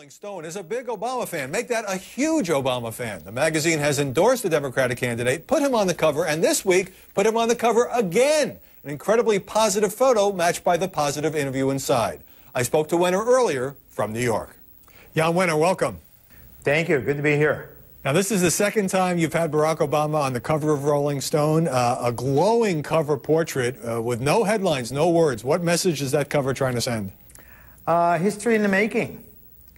Rolling Stone is a big Obama fan. Make that a huge Obama fan. The magazine has endorsed the Democratic candidate, put him on the cover, and this week put him on the cover again. An incredibly positive photo matched by the positive interview inside. I spoke to Wenner earlier from New York. Jan Wenner, welcome. Thank you. Good to be here. Now, this is the second time you've had Barack Obama on the cover of Rolling Stone, a glowing cover portrait with no headlines, no words. What message is that cover trying to send? History in the making.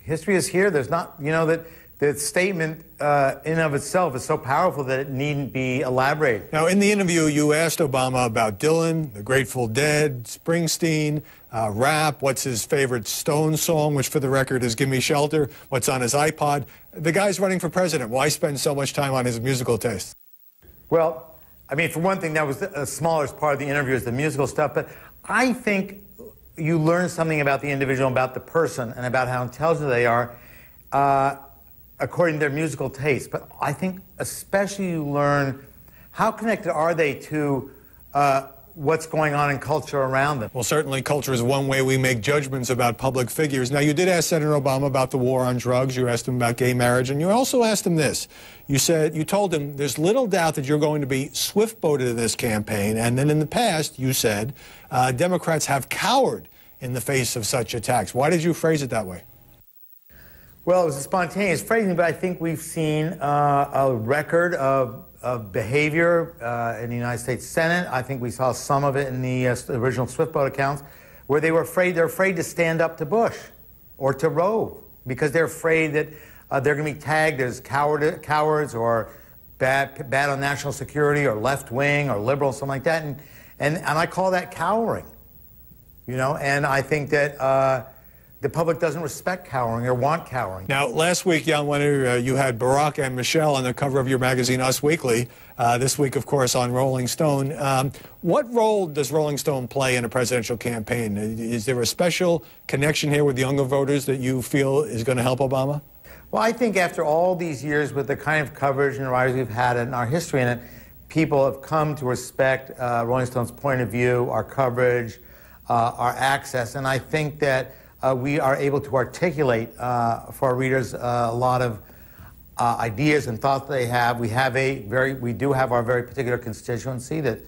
History is here. There's not, that statement in and of itself is so powerful that it needn't be elaborated. Now, in the interview, you asked Obama about Dylan, the Grateful Dead, Springsteen, rap, what's his favorite Stone song, which for the record is Gimme Shelter, what's on his iPod. The guy's running for president. Why spend so much time on his musical taste? Well, I mean, for one thing, that was the smallest part of the interview is the musical stuff, but I think you learn something about the individual, about the person, and about how intelligent they are according to their musical taste. But I think especially you learn how connected are they to what's going on in culture around them. Well, certainly culture is one way we make judgments about public figures. Now, you did ask Senator Obama about the war on drugs. You asked him about gay marriage. And you also asked him this. You told him there's little doubt that you're going to be swift-boated in this campaign. And then in the past, you said, Democrats have cowered in the face of such attacks. Why did you phrase it that way? Well, it was a spontaneous phrasing, but I think we've seen a record of behavior in the United States Senate. I think we saw some of it in the original Swift-boat accounts, where they're afraid to stand up to Bush or to Rove because they're afraid that they're going to be tagged as cowards or bad on national security or left-wing or liberal, something like that. And I call that cowering, and I think that the public doesn't respect cowering or want cowering. Now, last week, Jan Wenner, you had Barack and Michelle on the cover of your magazine, Us Weekly. This week, of course, on Rolling Stone. What role does Rolling Stone play in a presidential campaign? Is there a special connection here with younger voters that you feel is going to help Obama? Well, I think after all these years with the kind of coverage and writers we've had in our history in it, people have come to respect Rolling Stone's point of view, our coverage, our access, and I think that we are able to articulate for our readers a lot of ideas and thoughts they have. We do have our very particular constituency that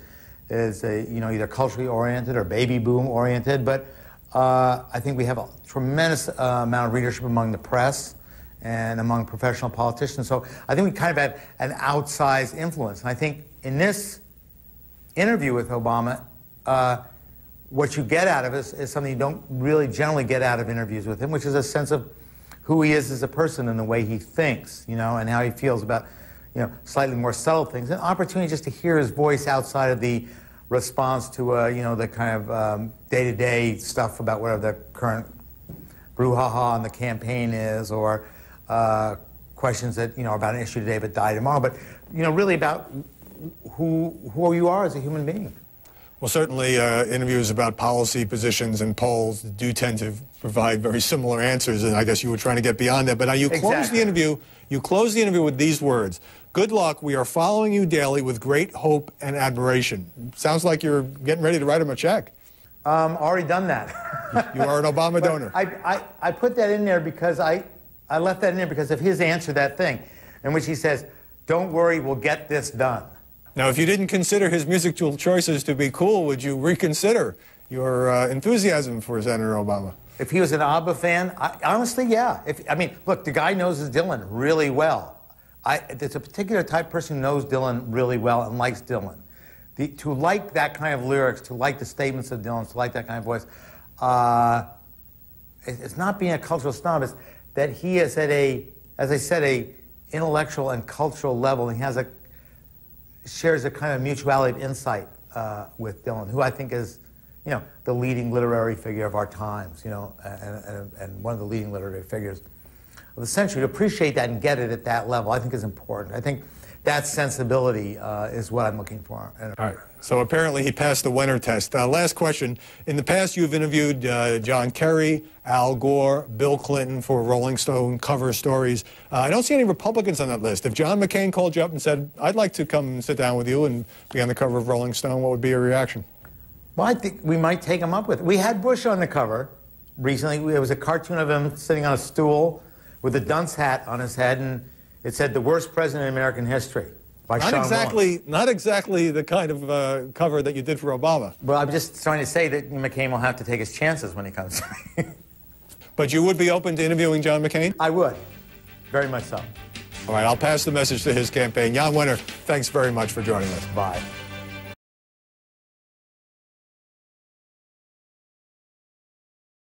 is either culturally oriented or baby boom oriented. But I think we have a tremendous amount of readership among the press and among professional politicians. So I think we kind of have an outsized influence. And I think in this interview with Obama, what you get out of it is something you don't really generally get out of interviews with him, which is a sense of who he is as a person and the way he thinks, and how he feels about, slightly more subtle things. An opportunity just to hear his voice outside of the response to, the kind of day-to-day stuff about whatever the current brouhaha on the campaign is, or questions that, about an issue today but die tomorrow. But, really about who you are as a human being. Well, certainly interviews about policy positions and polls do tend to provide very similar answers, and I guess you were trying to get beyond that. But now you close the interview. You close the interview with these words: "Good luck. We are following you daily with great hope and admiration." Sounds like you're getting ready to write him a check. Already done that. You are an Obama donor. I put that in there because I left that in there because of his answer to that thing, in which he says, "Don't worry, we'll get this done." Now, if you didn't consider his musical choices to be cool, would you reconsider your enthusiasm for Senator Obama? If he was an ABBA fan, honestly, yeah. Look, the guy knows Dylan really well. There's a particular type of person who knows Dylan really well and likes Dylan. To like that kind of lyrics, to like the statements of Dylan, to like that kind of voice, it's not being a cultural snob. It's that he is at as I said, a intellectual and cultural level. He has shares a kind of mutuality of insight with Dylan, who I think is, the leading literary figure of our times, and one of the leading literary figures of the century. To appreciate that and get it at that level, I think is important. I think that sensibility is what I'm looking for. All right. So apparently he passed the Wenner test. Last question. In the past, you've interviewed John Kerry, Al Gore, Bill Clinton for Rolling Stone cover stories. I don't see any Republicans on that list. If John McCain called you up and said, "I'd like to come and sit down with you and be on the cover of Rolling Stone," what would be your reaction? Well, I think we might take him up with it. We had Bush on the cover recently. There was a cartoon of him sitting on a stool with a dunce hat on his head, and it said, "The worst president in American history." By Sean Wilentz. Not exactly the kind of cover that you did for Obama. Well, I'm just trying to say that McCain will have to take his chances when he comes. But you would be open to interviewing John McCain? I would. Very much so. All right, I'll pass the message to his campaign. Jan Wenner, thanks very much for joining us. Bye.